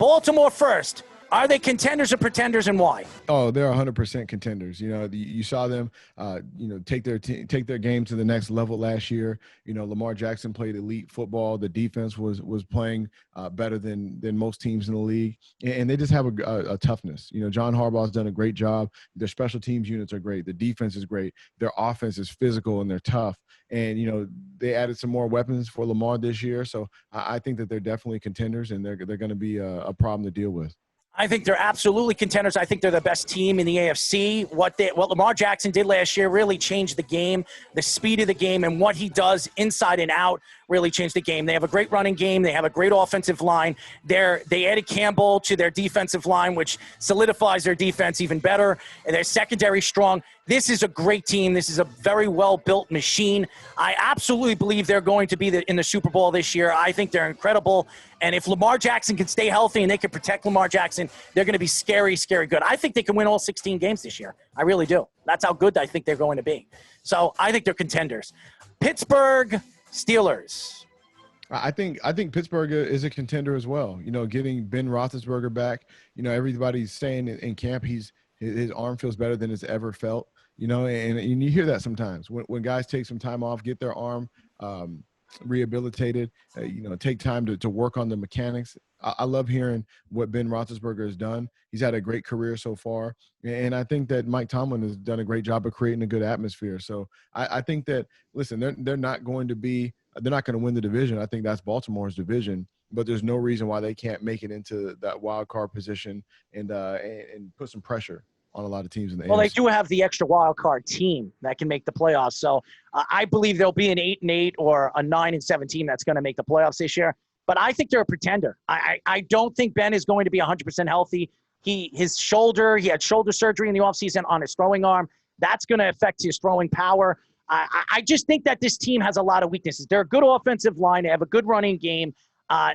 Baltimore first. Are they contenders or pretenders, and why? Oh, they're 100% contenders. You saw them, take their game to the next level last year. Lamar Jackson played elite football. The defense was playing better than most teams in the league, and they just have a toughness. John Harbaugh's done a great job. Their special teams units are great. The defense is great. Their offense is physical and they're tough. And they added some more weapons for Lamar this year, so I think that they're definitely contenders, and they're going to be a problem to deal with. I think they're absolutely contenders. I think they're the best team in the AFC. What Lamar Jackson did last year really changed the game, the speed of the game, and what he does inside and out really changed the game. They have a great running game. They have a great offensive line. They added Campbell to their defensive line, which solidifies their defense even better. And their secondary strong. This is a great team. This is a very well-built machine. I absolutely believe they're going to be in the Super Bowl this year. I think they're incredible. And if Lamar Jackson can stay healthy and they can protect Lamar Jackson, they're going to be scary, scary good. I think they can win all 16 games this year. I really do. That's how good I think they're going to be. So I think they're contenders. Pittsburgh Steelers. I think Pittsburgh is a contender as well. Getting Ben Roethlisberger back, everybody's saying in camp his arm feels better than it's ever felt. And you hear that sometimes when guys take some time off, get their arm rehabilitated, take time to work on the mechanics. I love hearing what Ben Roethlisberger has done. He's had a great career so far. And I think that Mike Tomlin has done a great job of creating a good atmosphere. So I think that, listen, they're not going to win the division. I think that's Baltimore's division, but there's no reason why they can't make it into that wild card position and put some pressure on a lot of teams in the Well, AFC. they do have the extra wild card team that can make the playoffs. So I believe there'll be an 8-8 or a 9-7 team that's going to make the playoffs this year. But I think they're a pretender. I don't think Ben is going to be 100% healthy. He had shoulder surgery in the offseason on his throwing arm. That's going to affect his throwing power. I just think that this team has a lot of weaknesses. They're a good offensive line. They have a good running game.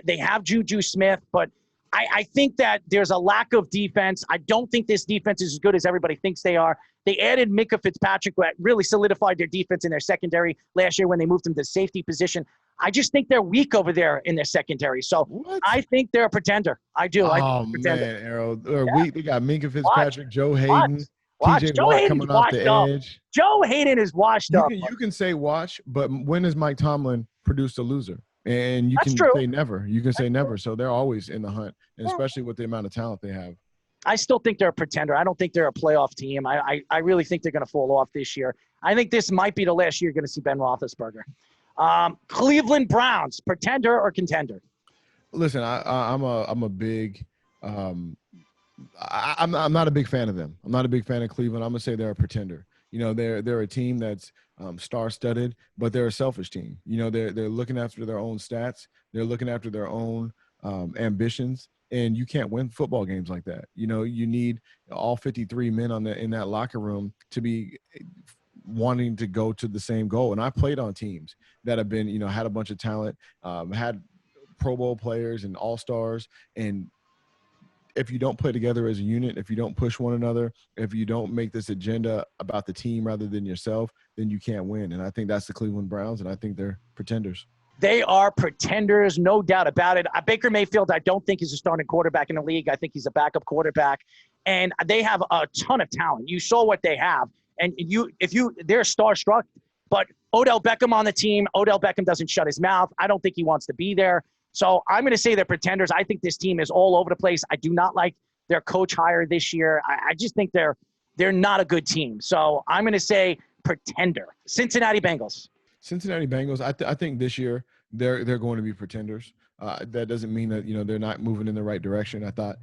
They have Juju Smith, but I think that there's a lack of defense. I don't think this defense is as good as everybody thinks they are. They added Minka Fitzpatrick, who really solidified their defense in their secondary last year when they moved him to safety position. I just think they're weak over there in their secondary. So what? I think they're a pretender. I do. Oh, man, Arrow. They're weak. They got Minka Fitzpatrick, Joe Hayden, TJ Joe Watt Hayden's coming off the edge. Joe Hayden is washed up. You can say watch, but when has Mike Tomlin produced a loser? And you can say never. You can say never. So they're always in the hunt, and especially with the amount of talent they have. I still think they're a pretender. I don't think they're a playoff team. I really think they're going to fall off this year. I think this might be the last year you're going to see Ben Roethlisberger. Cleveland Browns, pretender or contender? Listen, I'm a big I'm not a big fan of them. I'm not a big fan of Cleveland. I'm gonna say they're a pretender. They're a team that's star-studded, but they're a selfish team. They're looking after their own stats. They're looking after their own ambitions, and you can't win football games like that. You need all 53 men in that locker room to be wanting to go to the same goal. And I played on teams that have been, had a bunch of talent, had Pro Bowl players and all-stars, and if you don't play together as a unit, if you don't push one another, if you don't make this agenda about the team rather than yourself, then you can't win. And I think that's the Cleveland Browns, and I think they're pretenders. They are pretenders, no doubt about it. Baker Mayfield, I don't think he's a starting quarterback in the league. I think he's a backup quarterback. And they have a ton of talent. You saw what they have. And they're starstruck. But Odell Beckham on the team, Odell Beckham doesn't shut his mouth. I don't think he wants to be there. So I'm going to say they're pretenders. I think this team is all over the place. I do not like their coach hire this year. I just think they're not a good team. So I'm going to say pretender. Cincinnati Bengals. Cincinnati Bengals. I think this year they're going to be pretenders. That doesn't mean that they're not moving in the right direction. I thought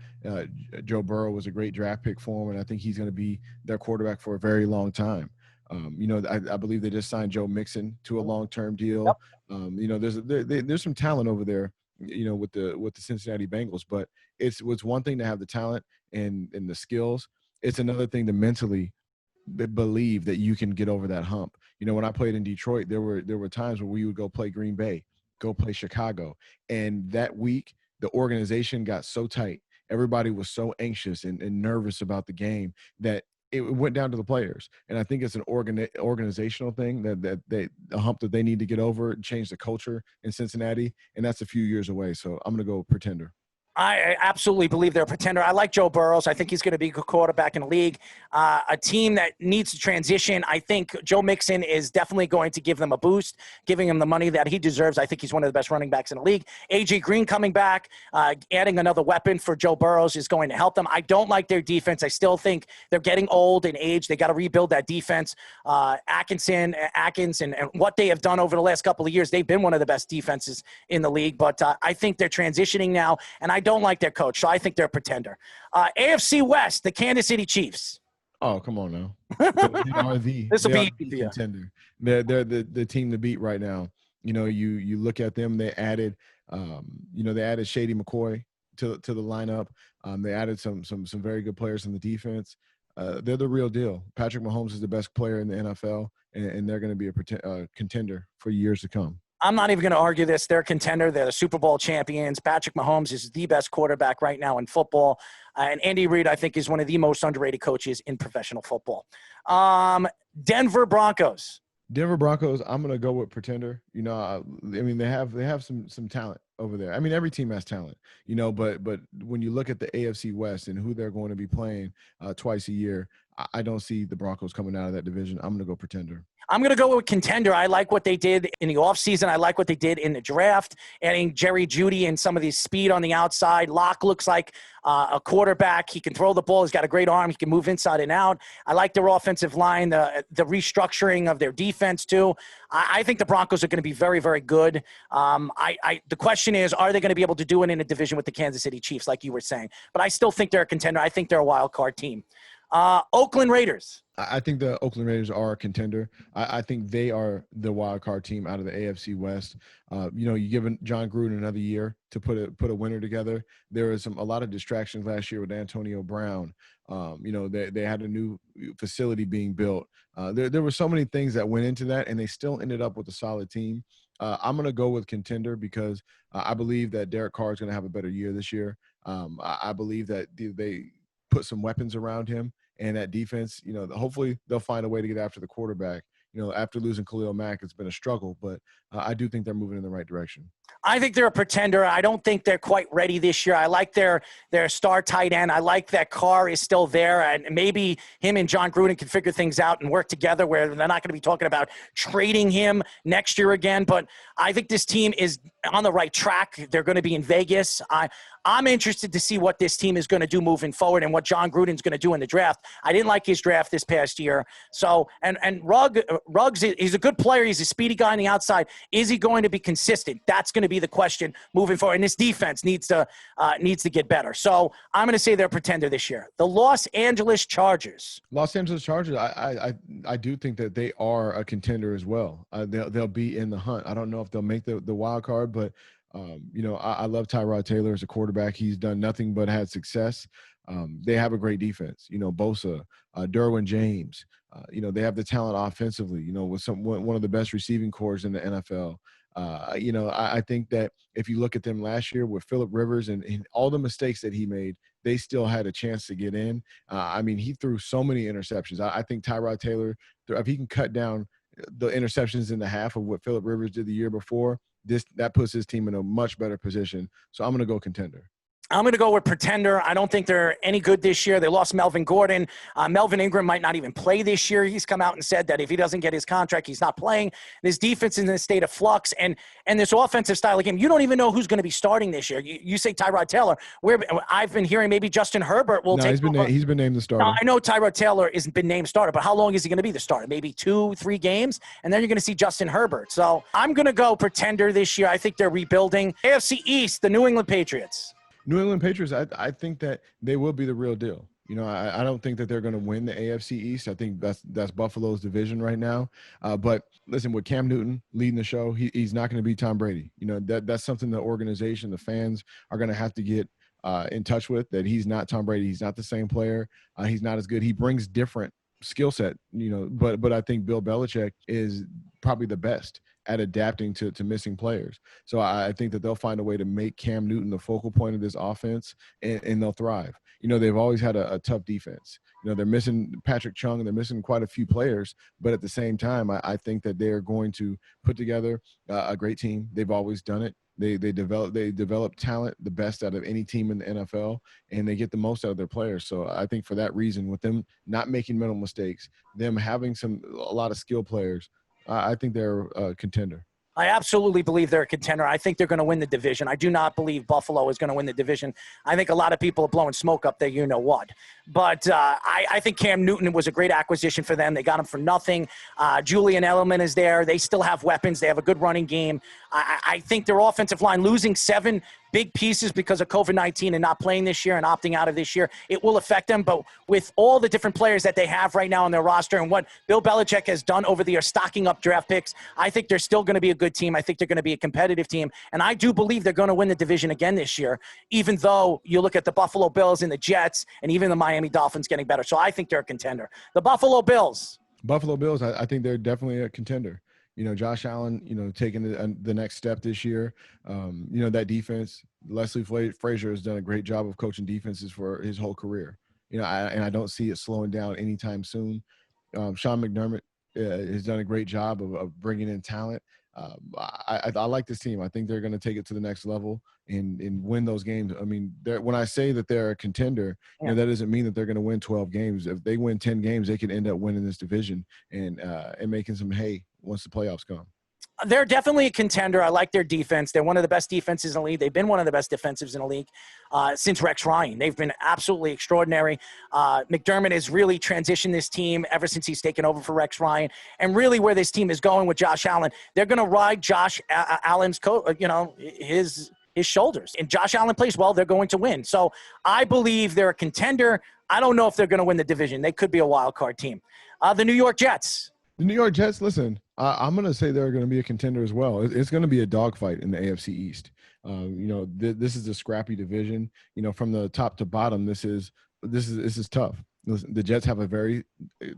Joe Burrow was a great draft pick for them, and I think he's going to be their quarterback for a very long time. I believe they just signed Joe Mixon to a long-term deal. Yep. There's some talent over there, with the Cincinnati Bengals, but it's one thing to have the talent and the skills. It's another thing to mentally believe that you can get over that hump. When I played in Detroit, there were times where we would go play Green Bay, go play Chicago, and that week the organization got so tight, everybody was so anxious and nervous about the game that it went down to the players. And I think it's an organizational thing that a hump that they need to get over, change the culture in Cincinnati, and that's a few years away. So I'm going to go pretender. I absolutely believe they're a pretender. I like Joe Burrows. I think he's going to be a good quarterback in the league. A team that needs to transition. I think Joe Mixon is definitely going to give them a boost, giving him the money that he deserves. I think he's one of the best running backs in the league. A.J. Green coming back, adding another weapon for Joe Burrows is going to help them. I don't like their defense. I still think they're getting old in age. They got to rebuild that defense. Atkins, and what they have done over the last couple of years, they've been one of the best defenses in the league. But I think they're transitioning now, and I don't like their coach, so I think they're a pretender. AFC West, the Kansas City Chiefs. Oh, come on now. They are the contender. They're the team to beat right now. You know, you look at them. They added, they added Shady McCoy to the lineup. They added some very good players in the defense. They're the real deal. Patrick Mahomes is the best player in the NFL, and they're going to be a contender for years to come. I'm not even going to argue this. They're a contender. They're the Super Bowl champions. Patrick Mahomes is the best quarterback right now in football. And Andy Reid, I think, is one of the most underrated coaches in professional football. Denver Broncos. Denver Broncos, I'm going to go with pretender. You know, I mean, they have some talent over there. I mean, every team has talent, you know, but when you look at the AFC West and who they're going to be playing twice a year, I don't see the Broncos coming out of that division. I'm going to go pretender. I'm going to go with contender. I like what they did in the offseason. I like what they did in the draft, adding Jerry Jeudy and some of the speed on the outside. Locke looks like a quarterback. He can throw the ball. He's got a great arm. He can move inside and out. I like their offensive line, the restructuring of their defense too. I think the Broncos are going to be very, very good. The question is, are they going to be able to do it in a division with the Kansas City Chiefs, like you were saying? But I still think they're a contender. I think they're a wild card team. Oakland Raiders. I think the Oakland Raiders are a contender. I think they are the wild card team out of the AFC West. You give John Gruden another year to put a winner together. There was a lot of distractions last year with Antonio Brown. They had a new facility being built. There were so many things that went into that, and they still ended up with a solid team. I'm going to go with contender because I believe that Derek Carr is going to have a better year this year. I believe that they put some weapons around him. And that defense, hopefully they'll find a way to get after the quarterback. After losing Khalil Mack, it's been a struggle, but I do think they're moving in the right direction. I think they're a pretender. I don't think they're quite ready this year. I like their star tight end. I like that Carr is still there, and maybe him and John Gruden can figure things out and work together where they're not going to be talking about trading him next year again. But I think this team is on the right track. They're going to be in Vegas. I'm interested to see what this team is going to do moving forward and what John Gruden's going to do in the draft. I didn't like his draft this past year. So, and Ruggs, he's a good player. He's a speedy guy on the outside. Is he going to be consistent? That's going to be the question moving forward. And this defense needs to get better. So I'm going to say they're a pretender this year. The Los Angeles Chargers. Los Angeles Chargers, I do think that they are a contender as well. They'll be in the hunt. I don't know if they'll make the wild card, but I love Tyrod Taylor as a quarterback. He's done nothing but had success. They have a great defense. Bosa, Derwin James. They have the talent offensively. With one of the best receiving corps in the NFL. I think that if you look at them last year with Phillip Rivers and all the mistakes that he made, they still had a chance to get in. He threw so many interceptions. I think Tyrod Taylor, if he can cut down the interceptions in the half of what Phillip Rivers did the year before, that puts his team in a much better position. So I'm going to go contender. I'm going to go with pretender. I don't think they're any good this year. They lost Melvin Gordon. Melvin Ingram might not even play this year. He's come out and said that if he doesn't get his contract, he's not playing. This defense is in a state of flux, and this offensive style of game, you don't even know who's going to be starting this year. You say Tyrod Taylor. I've been hearing maybe Justin Herbert will take over. He's been named the starter. Now, I know Tyrod Taylor hasn't been named starter, but how long is he going to be the starter? Maybe 2-3 games, and then you're going to see Justin Herbert. So I'm going to go pretender this year. I think they're rebuilding. AFC East, the New England Patriots. New England Patriots, I think that they will be the real deal. I don't think that they're going to win the AFC East. I think that's Buffalo's division right now. But listen, with Cam Newton leading the show, he's not going to be Tom Brady. That's something the organization, the fans are going to have to get in touch with, that he's not Tom Brady. He's not the same player. He's not as good. He brings different skill set, but I think Bill Belichick is probably the best at adapting to missing players. So I think that they'll find a way to make Cam Newton the focal point of this offense, and they'll thrive. They've always had a tough defense. They're missing Patrick Chung, and they're missing quite a few players, but at the same time, I think that they're going to put together a great team. They've always done it. They develop talent, the best out of any team in the NFL, and they get the most out of their players. So I think for that reason, with them not making mental mistakes, them having a lot of skill players, I think they're a contender. I absolutely believe they're a contender. I think they're going to win the division. I do not believe Buffalo is going to win the division. I think a lot of people are blowing smoke up there, you know what. But I think Cam Newton was a great acquisition for them. They got him for nothing. Julian Edelman is there. They still have weapons. They have a good running game. I think their offensive line, losing 7 big pieces because of COVID-19 and not playing this year and opting out of this year, it will affect them. But with all the different players that they have right now on their roster and what Bill Belichick has done over the years, stocking up draft picks, I think they're still going to be a good team. I think they're going to be a competitive team. And I do believe they're going to win the division again this year, even though you look at the Buffalo Bills and the Jets and even the Miami Dolphins getting better. So I think they're a contender. The Buffalo Bills. I think they're definitely a contender. Josh Allen, taking the next step this year. That defense, Leslie Frazier has done a great job of coaching defenses for his whole career. And I don't see it slowing down anytime soon. Sean McDermott has done a great job of bringing in talent. I like this team. I think they're going to take it to the next level and win those games. I mean, when I say that they're a contender, that doesn't mean that they're going to win 12 games. If they win 10 games, they could end up winning this division and making some hay once the playoffs come. They're definitely a contender. I like their defense. They're one of the best defenses in the league. They've been one of the best defensives in the league since Rex Ryan. They've been absolutely extraordinary. McDermott has really transitioned this team ever since he's taken over for Rex Ryan. And really where this team is going with Josh Allen, they're going to ride Josh Allen's his shoulders. And Josh Allen plays well, they're going to win. So I believe they're a contender. I don't know if they're going to win the division. They could be a wild card team. The New York Jets. The New York Jets, listen, I'm going to say they're going to be a contender as well. It's going to be a dogfight in the AFC East. This is a scrappy division. From the top to bottom, this is tough. Listen, the Jets have a very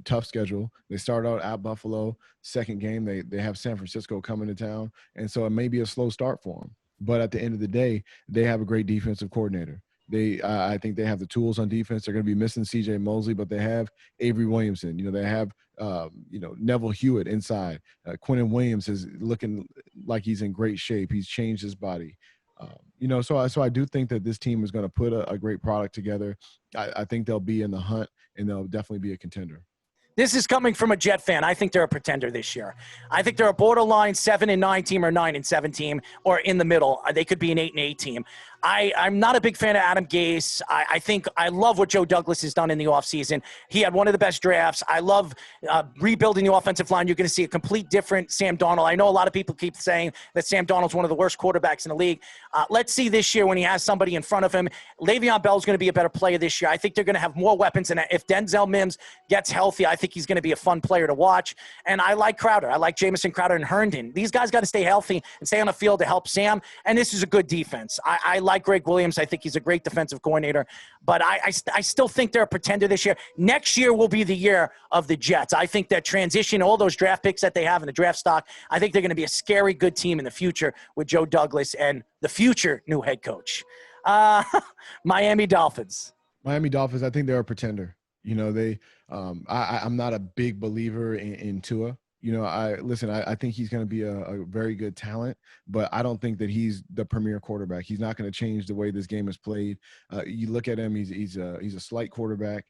tough schedule. They start out at Buffalo. Second game, they have San Francisco coming to town, and so it may be a slow start for them. But at the end of the day, they have a great defensive coordinator. I think they have the tools on defense. They're going to be missing C.J. Mosley, but they have Avery Williamson. They have Neville Hewitt inside. Quinnen Williams is looking like he's in great shape. He's changed his body. So I do think that this team is going to put a great product together. I think they'll be in the hunt, and they'll definitely be a contender. This is coming from a Jet fan. I think they're a pretender this year. I think they're a borderline 7-9 team or 9-7 team, or in the middle. They could be an 8-8 team. I'm not a big fan of Adam Gase. I think I love what Joe Douglas has done in the offseason. He had one of the best drafts. I love rebuilding the offensive line. You're going to see a complete different Sam Darnold. I know a lot of people keep saying that Sam Darnold's one of the worst quarterbacks in the league. Let's see this year when he has somebody in front of him. Le'Veon Bell's going to be a better player this year. I think they're going to have more weapons. And if Denzel Mims gets healthy, I think he's going to be a fun player to watch. And I like Crowder. I like Jamison Crowder and Herndon. These guys got to stay healthy and stay on the field to help Sam. And this is a good defense. I like Greg Williams. I think he's a great defensive coordinator. But I still think they're a pretender this year. Next year will be the year of the Jets. I think that transition, all those draft picks that they have in the draft stock, I think they're going to be a scary good team in the future with Joe Douglas and the future new head coach. Miami Dolphins. Miami Dolphins, I think they're a pretender. I'm not a big believer in Tua. I think he's going to be a very good talent, but I don't think that he's the premier quarterback. He's not going to change the way this game is played. You look at him; he's a slight quarterback.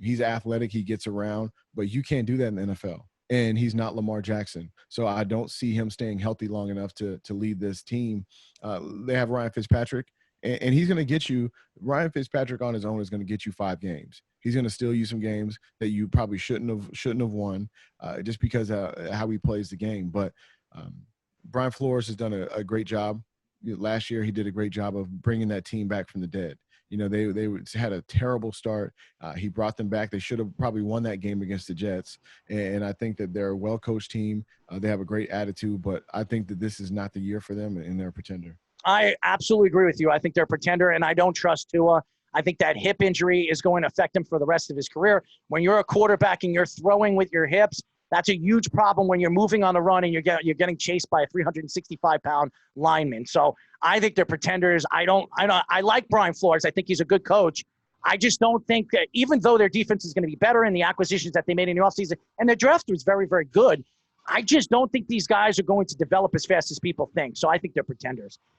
He's athletic. He gets around, but you can't do that in the NFL. And he's not Lamar Jackson, so I don't see him staying healthy long enough to lead this team. They have Ryan Fitzpatrick. And he's going to get you – Ryan Fitzpatrick on his own is going to get you 5 games. He's going to steal you some games that you probably shouldn't have won just because how he plays the game. But Brian Flores has done a great job. Last year he did a great job of bringing that team back from the dead. They had a terrible start. He brought them back. They should have probably won that game against the Jets. And I think that they're a well-coached team. They have a great attitude. But I think that this is not the year for them, and they're a pretender. I absolutely agree with you. I think they're a pretender, and I don't trust Tua. I think that hip injury is going to affect him for the rest of his career. When you're a quarterback and you're throwing with your hips, That's a huge problem when you're moving on the run and you're getting chased by a 365-pound lineman. So I think they're pretenders. I like Brian Flores. I think he's a good coach. I just don't think that, even though their defense is going to be better in the acquisitions that they made in the offseason, and their draft was very, very good, I just don't think these guys are going to develop as fast as people think. So I think they're pretenders.